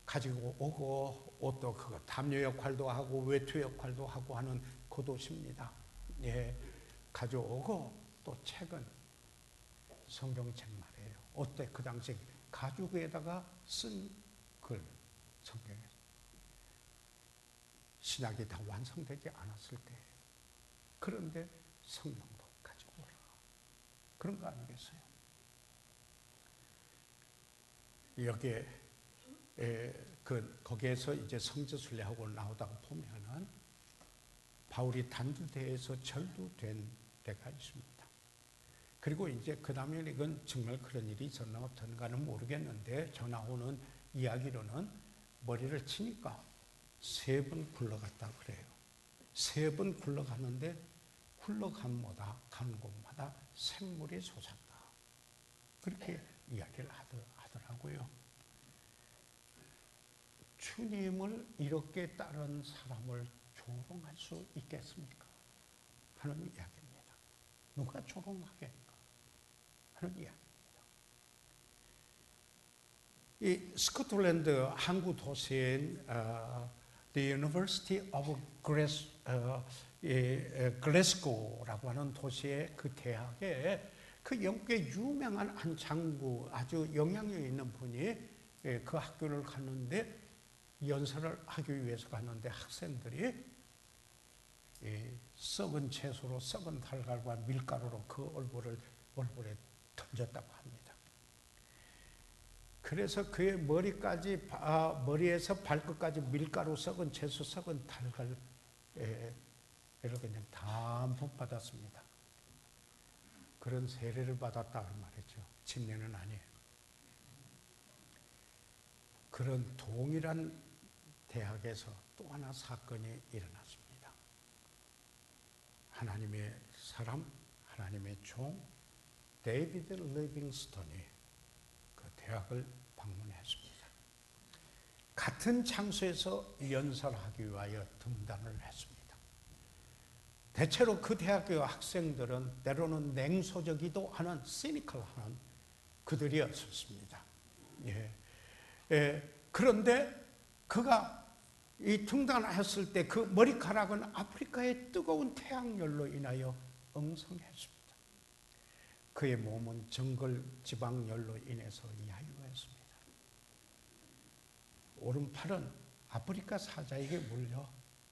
가지고 오고, 옷도 그거 담요 역할도 하고 외투 역할도 하고 하는 겉옷입니다. 예, 가져오고, 또 책은 성경책 말이에요. 어때? 그 당시 가죽에다가 쓴 글, 성경에. 신약이 다 완성되지 않았을 때. 그런데 성경도 가지고 오라. 그런 거 아니겠어요? 여기에 거기에서 이제 성지순례하고 나오다가 보면은 바울이 단두대에서 절두된 데가 있습니다. 그리고 이제 그 다음에 이건 정말 그런 일이 있었나 어떤가는 모르겠는데, 저 나오는 이야기로는 머리를 치니까 3번 굴러갔다 그래요. 3번 굴러가는데 굴러간 곳마다 샘물이 솟았다. 그렇게 이야기를 하더라고요. 주님을 이렇게 따른 사람을 조롱할 수 있겠습니까? 하는 이야기입니다. 누가 조롱하겠는가 하는 이야기입니다. 이 스코틀랜드 항구 도시인 The University of 글래스고라고 하는 도시의 그 대학에 그 영국의 유명한 한 장구, 아주 영향력 있는 분이 그 학교를 갔는데, 연설을 하기 위해서 갔는데 학생들이 썩은 채소로, 썩은 달걀과 밀가루로 그 얼굴에 던졌다고 합니다. 그래서 그의 머리에서 발끝까지 밀가루, 썩은 채소, 썩은 달걀 이렇게 그냥 담뿍 받았습니다. 그런 세례를 받았다는 말이죠. 침례는 아니에요. 그런 동일한 대학에서 또 하나 사건이 일어났습니다. 하나님의 사람, 하나님의 종 데이비드 리빙스턴이 그 대학을 방문했습니다. 같은 장소에서 연설하기 위하여 등단을 했습니다. 대체로 그 대학교 학생들은 때로는 냉소적이기도 하는, 시니컬한 그들이었습니다. 그런데 그가 이 등단했을 때 그 머리카락은 아프리카의 뜨거운 태양열로 인하여 엉성했습니다. 그의 몸은 정글 지방열로 인해서 야유했습니다. 오른팔은 아프리카 사자에게 물려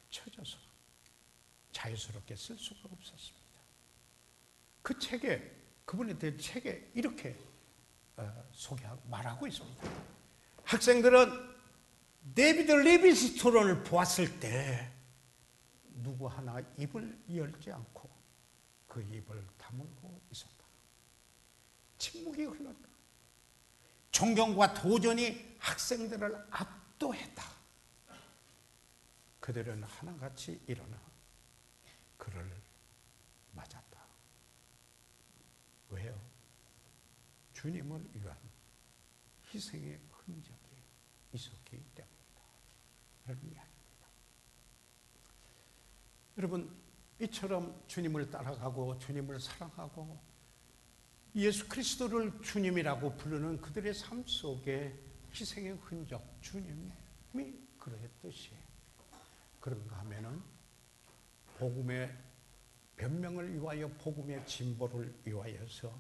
쳐져서 자유스럽게 쓸 수가 없었습니다. 그 책에, 그분에 대한 책에 이렇게 말하고 있습니다. 학생들은 데이비드 리빙스턴을 보았을 때 누구 하나 입을 열지 않고 그 입을 다물고 있었다. 침묵이 흘렀다. 존경과 도전이 학생들을 압도했다. 그들은 하나같이 일어나 그를 맞았다. 왜요? 주님을 위한 희생의 흔적이 있었기 때문이다. 라는 이야기입니다. 여러분, 이처럼 주님을 따라가고 주님을 사랑하고 예수 그리스도를 주님이라고 부르는 그들의 삶 속에 희생의 흔적, 주님이 그러했듯이 그런가 하면은 복음의 변명을 위하여 복음의 진보를 위하여서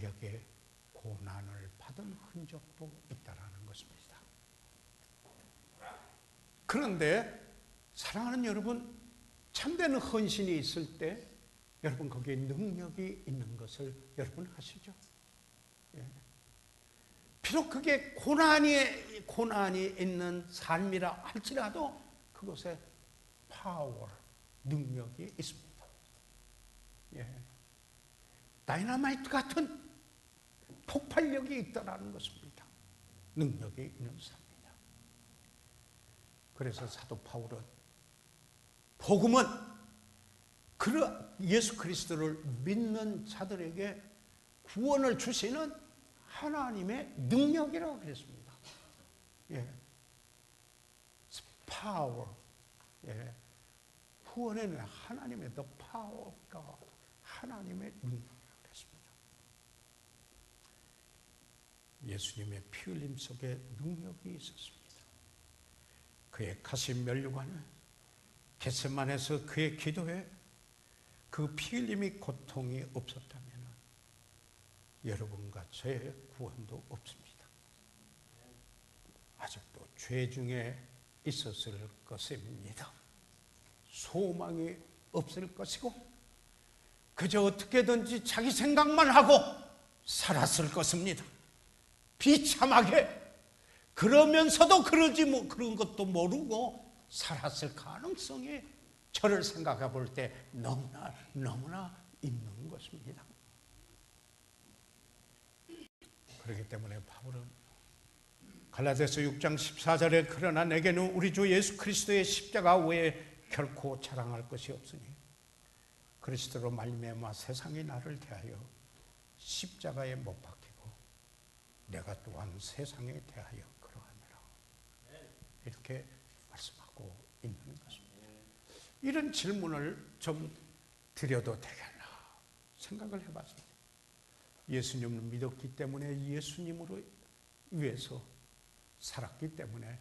여기에 고난을 받은 흔적도 있다라는 것입니다. 그런데 사랑하는 여러분, 참된 헌신이 있을 때 여러분 거기에 능력이 있는 것을 여러분 아시죠? 예. 비록 그게 고난이 있는 삶이라 할지라도 그것에 파워, 능력이 있습니다. 예. 다이너마이트 같은 폭발력이 있다라는 것입니다. 능력이 있는 삶이다. 그래서 사도 바울은 복음은 예수 그리스도를 믿는 자들에게 구원을 주시는 하나님의 능력이라고 그랬습니다. 예. 파워. 예. 구원에는 하나님의 the power of God, 하나님의 능력이라고 그랬습니다. 예수님의 피 흘림 속에 능력이 있었습니다. 그의 가시 면류관을 겟세마네에서 그의 기도에 그 피 흘림이 고통이 없었다면 여러분과 저의 구원도 없습니다. 아직도 죄 중에 있었을 것입니다. 소망이 없을 것이고 그저 어떻게든지 자기 생각만 하고 살았을 것입니다. 비참하게 그러면서도 그런 것도 모르고 살았을 가능성이 저를 생각해 볼 때 너무나 있는 것입니다. 그렇기 때문에 바울은 갈라디아서 6장 14절에 그러나 내게는 우리 주 예수 그리스도의 십자가 외에 결코 자랑할 것이 없으니 그리스도로 말미암아 세상이 나를 대하여 십자가에 못 박히고 내가 또한 세상에 대하여 그러하니라. 이렇게 말씀하고 있는 것입니다. 이런 질문을 좀 드려도 되겠나 생각을 해봤습니다. 예수님을 믿었기 때문에 예수님으로 위해서 살았기 때문에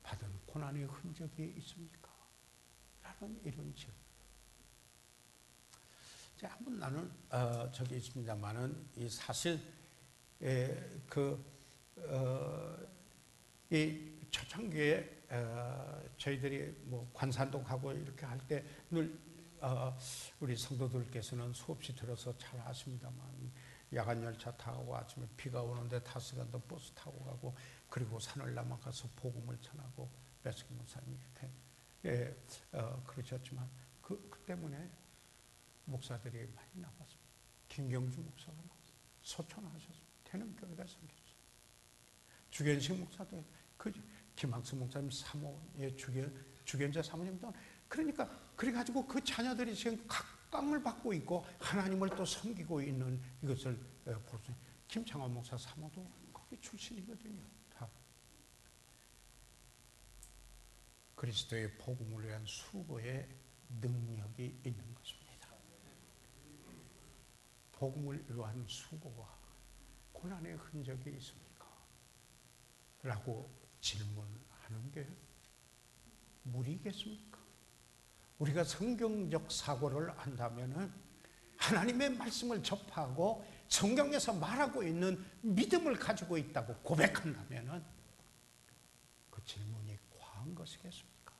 받은 고난의 흔적이 있습니까? 라는 이런 질문. 한번 나는 저기 있습니다만은 이 사실 이 초창기에 저희들이 뭐 관산도 가고 이렇게 할 때 늘 우리 성도들께서는 수없이 들어서 잘 아십니다만 야간 열차 타고 아침에 비가 오는데 5시간 더 버스 타고 가고 그리고 산을 넘어가서 복음을 전하고 배석기 목사님이 이렇게 그러셨지만 그 때문에 목사들이 많이 나왔습니다. 김경주 목사가 나왔어요. 소천하셨습니다. 태능교회가 생겼어요. 주견식 목사도 김학수 목사님 사모의 주견자 사모님도 그러니까 그래가지고 그 자녀들이 지금 각광을 받고 있고 하나님을 또 섬기고 있는 이것을 볼 수 있어요. 김창원 목사 사모도 거기 출신이거든요. 다 그리스도의 복음을 위한 수고의 능력이 있는 것입니다. 복음을 위한 수고와 고난의 흔적이 있습니까? 라고 질문하는 게 무리겠습니까? 우리가 성경적 사고를 한다면 하나님의 말씀을 접하고 성경에서 말하고 있는 믿음을 가지고 있다고 고백한다면 그 질문이 과한 것이겠습니까?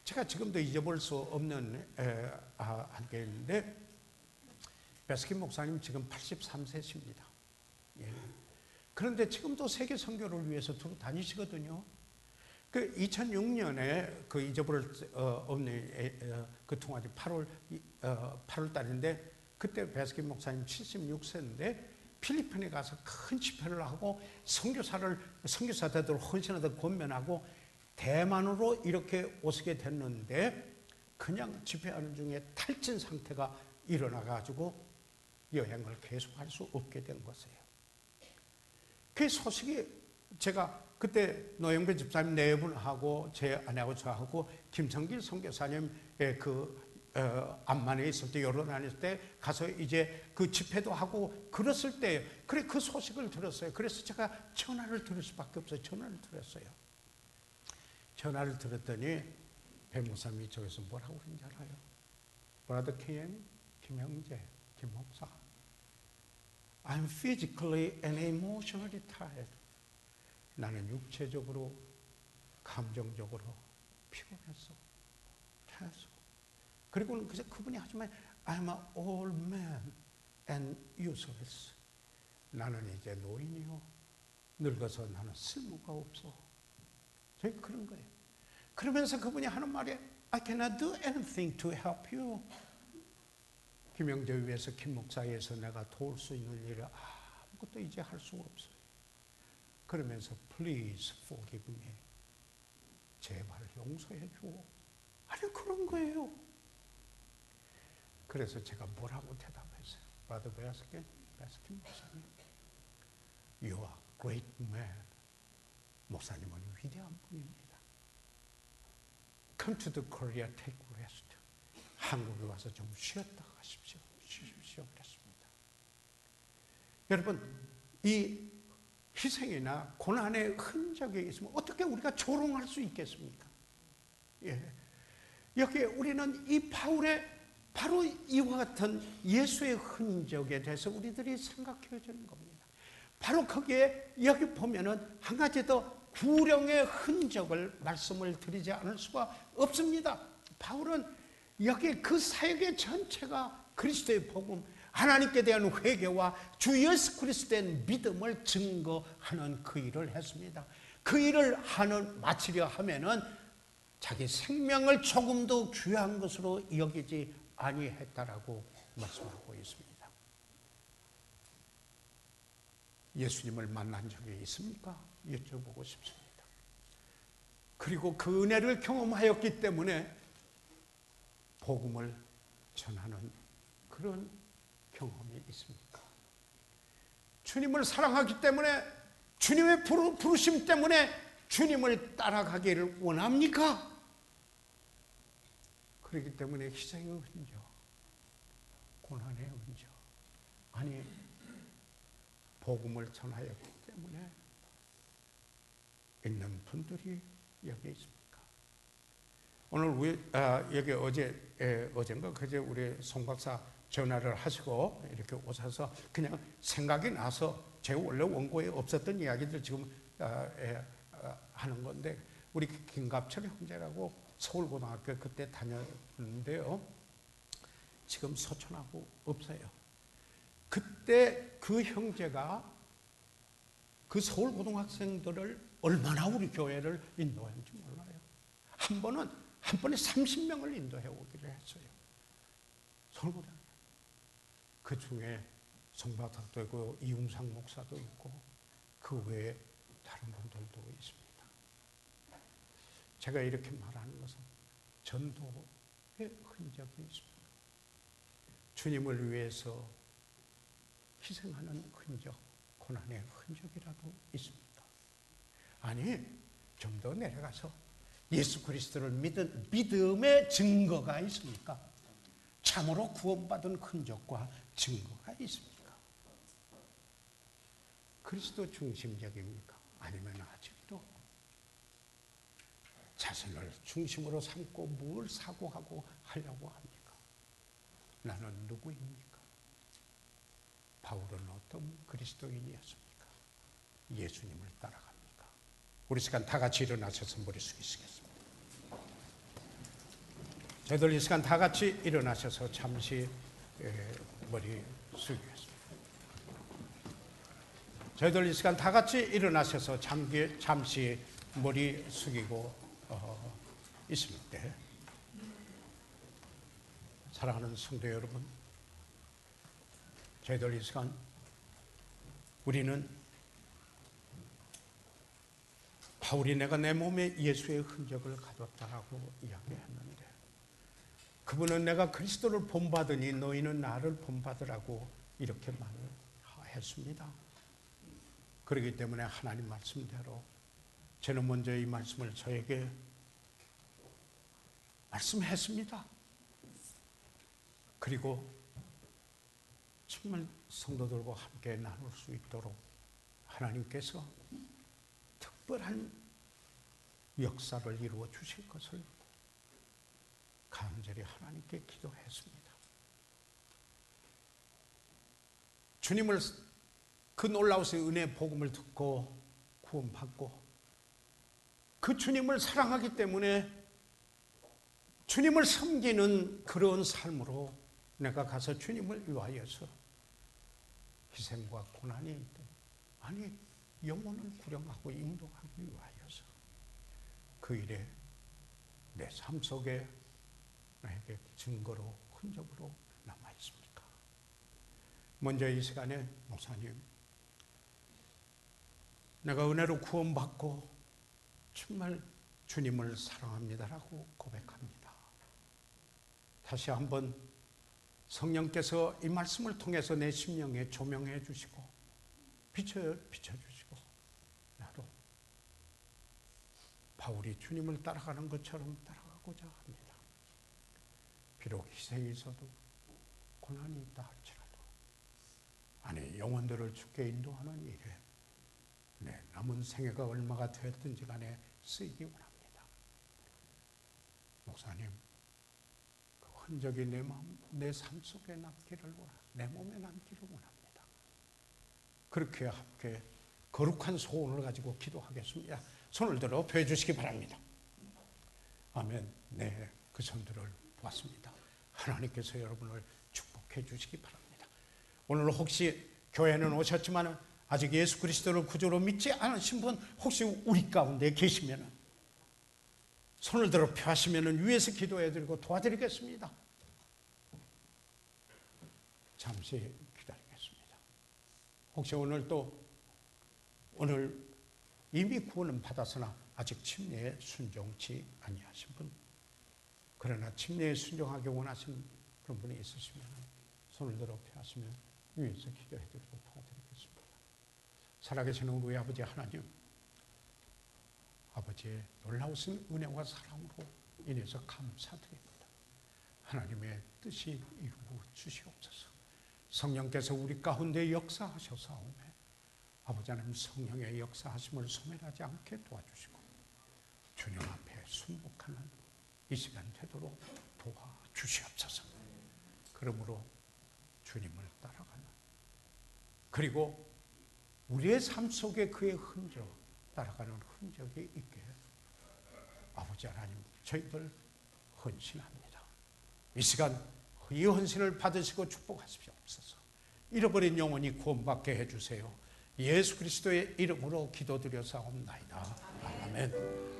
제가 지금도 잊어볼 수 없는 한 게 있는데 배석기 목사님 지금 83세십니다. 예. 그런데 지금도 세계 선교를 위해서 두루 다니시거든요. 그 2006년에 그 잊어버릴 없는 그 통화지 8월 달인데 그때 베스킨 목사님 76세인데 필리핀에 가서 큰 집회를 하고 선교사들 헌신하다 권면하고 대만으로 이렇게 오시게 됐는데 그냥 집회하는 중에 탈진 상태가 일어나 가지고 여행을 계속할 수 없게 된 것이에요. 그 소식이 제가 그때 노영배 집사님 네 분하고 제 아내하고 저하고 김성길 선교사님의 암만에 있을 때 요르단에 있을 때 가서 이제 그 집회도 하고 그랬을 때예요. 그래 그 소식을 들었어요. 그래서 제가 전화를 들을 수밖에 없어요. 전화를 들었어요. 전화를 들었더니 배 목사님이 저기서 뭐라고 그러는지 알아요? 브라더 KM 김형제 김 목사 I'm physically and emotionally tired. 나는 육체적으로 감정적으로 피곤했어. 계속. 그리고는 그분이 하지만 I'm an old man and useless. 나는 이제 노인이요. 늙어서 나는 쓸모가 없어. 저희 그런 거예요. 그러면서 그분이 하는 말이 I cannot do anything to help you. 김영재 위해서 김 목사에서 내가 도울 수 있는 일을 아무것도 이제 할 수가 없어요. 그러면서 Please forgive me. 제발 용서해 줘. 아니 그런 거예요. 그래서 제가 뭐라고 대답했어요? Brother 베스킨 목사님, You are great man. 목사님은 위대한 분입니다. Come to the Korea, take rest. 한국에 와서 좀 쉬었다 가십시오. 쉬십시오. 그랬습니다. 여러분, 이 희생이나 고난의 흔적이 있으면 어떻게 우리가 조롱할 수 있겠습니까? 예. 여기에 우리는 이 바울의 바로 이와 같은 예수의 흔적에 대해서 우리들이 생각해 주는 겁니다. 바로 거기에 여기 보면은 한 가지 더 구령의 흔적을 말씀을 드리지 않을 수가 없습니다. 바울은 여기 그 사역의 전체가 그리스도의 복음, 하나님께 대한 회개와 주 예수 그리스도에 대한 믿음을 증거하는 그 일을 했습니다. 그 일을 마치려 하면은 자기 생명을 조금도 귀한 것으로 여기지 아니했다라고 말씀하고 있습니다. 예수님을 만난 적이 있습니까? 여쭤보고 싶습니다. 그리고 그 은혜를 경험하였기 때문에 복음을 전하는 그런 경험이 있습니까? 주님을 사랑하기 때문에 주님의 부르심 때문에 주님을 따라가기를 원합니까? 그렇기 때문에 희생의 흔적, 고난의 흔적, 아니 복음을 전하였기 때문에 있는 분들이 여기 있습니까? 오늘 여기 어젠가 그제 우리 송 박사 전화를 하시고 이렇게 오셔서 그냥 생각이 나서 제 원래 원고에 없었던 이야기들 지금 하는 건데 우리 김갑철 형제라고 서울고등학교 그때 다녔는데요. 지금 소천하고 없어요. 그때 그 형제가 그 서울고등학생들을 얼마나 우리 교회를 인도했는지 몰라요. 한 번에 30명을 인도해 오기로 했어요. 서울고등학교. 그 중에 송박학도 있고 이웅상 목사도 있고 그 외에 다른 분들도 있습니다. 제가 이렇게 말하는 것은 전도의 흔적이 있습니다. 주님을 위해서 희생하는 흔적, 고난의 흔적이라도 있습니다. 아니, 좀 더 내려가서 예수 그리스도를 믿은 믿음의 증거가 있습니까? 참으로 구원받은 흔적과 증거가 있습니까? 그리스도 중심적입니까? 아니면 아직도 자신을 중심으로 삼고 뭘 사고하고 하려고 합니까? 나는 누구입니까? 바울은 어떤 그리스도인이었습니까? 예수님을 따라갑니까? 우리 시간 다 같이 일어나셔서 머리 숙이시겠습니다. 저희들 이 시간 다 같이 일어나셔서 잠시 머리 숙이겠습니다. 저희들 이 시간 다 같이 일어나셔서 잠시 머리 숙이고 있을 때, 사랑하는 성도 여러분, 저희들 이 시간 우리는 바울이 내가 내 몸에 예수의 흔적을 가졌다라고 이야기했는데, 그분은 내가 그리스도를 본받으니 너희는 나를 본받으라고 이렇게 말을 했습니다. 그렇기 때문에 하나님 말씀대로 저는 먼저 이 말씀을 저에게 말씀했습니다. 그리고 정말 성도들과 함께 나눌 수 있도록 하나님께서 특별한 역사를 이루어 주실 것을 간절히 하나님께 기도했습니다. 주님을, 그 놀라우신 은혜의 복음을 듣고 구원받고 그 주님을 사랑하기 때문에 주님을 섬기는 그런 삶으로 내가 가서 주님을 위하여서 희생과 고난이 있든, 아니 영혼을 구령하고 인도하기 위하여서 그 일에 내 삶 속에 나에게 증거로, 흔적으로 남아 있습니까? 먼저 이 시간에 목사님, 내가 은혜로 구원받고 정말 주님을 사랑합니다라고 고백합니다. 다시 한번 성령께서 이 말씀을 통해서 내 심령에 조명해 주시고 비춰주시고 나도 바울이 주님을 따라가는 것처럼 따라가고자 합니다. 비록 희생이 있어도 고난이 있다 할지라도, 아니 영혼들을 주께 인도하는 일에 내 남은 생애가 얼마가 되었든지 간에 쓰이기 원합니다. 목사님, 그 흔적이 내 삶 속에 남기를 원합니다. 내 몸에 남기를 원합니다. 그렇게 함께 거룩한 소원을 가지고 기도하겠습니다. 손을 들어 펴 주시기 바랍니다. 아멘. 네, 그 손들을 보았습니다. 하나님께서 여러분을 축복해 주시기 바랍니다. 오늘 혹시 교회는 오셨지만 아직 예수 그리스도를 구주로 믿지 않으신 분 혹시 우리 가운데 계시면 손을 들어 펴시면 위에서 기도해 드리고 도와드리겠습니다. 잠시 기다리겠습니다. 혹시 오늘 이미 구원은 받았으나 아직 침례에 순종치 아니하신 분, 그러나 침례에 순종하기 원하시는 그런 분이 있으시면 손을 들어 펴시면 위에서 기도해 드리고 도와드리겠습니다. 살아계시는 우리 아버지 하나님, 아버지의 놀라우신 은혜와 사랑으로 인해서 감사드립니다. 하나님의 뜻이 이루어 주시옵소서. 성령께서 우리 가운데 역사하셔사오매 아버지 하나님 성령의 역사하심을 소멸하지 않게 도와주시고 주님 앞에 순복하는 이 시간 되도록 도와주시옵소서. 그러므로 주님을 따라가는, 그리고 우리의 삶 속에 그의 흔적, 따라가는 흔적이 있게 아버지 하나님 저희들 헌신합니다. 이 시간 이 헌신을 받으시고 축복하시옵소서. 잃어버린 영혼이 구원받게 해주세요. 예수 그리스도의 이름으로 기도드려 사옵나이다. 아멘.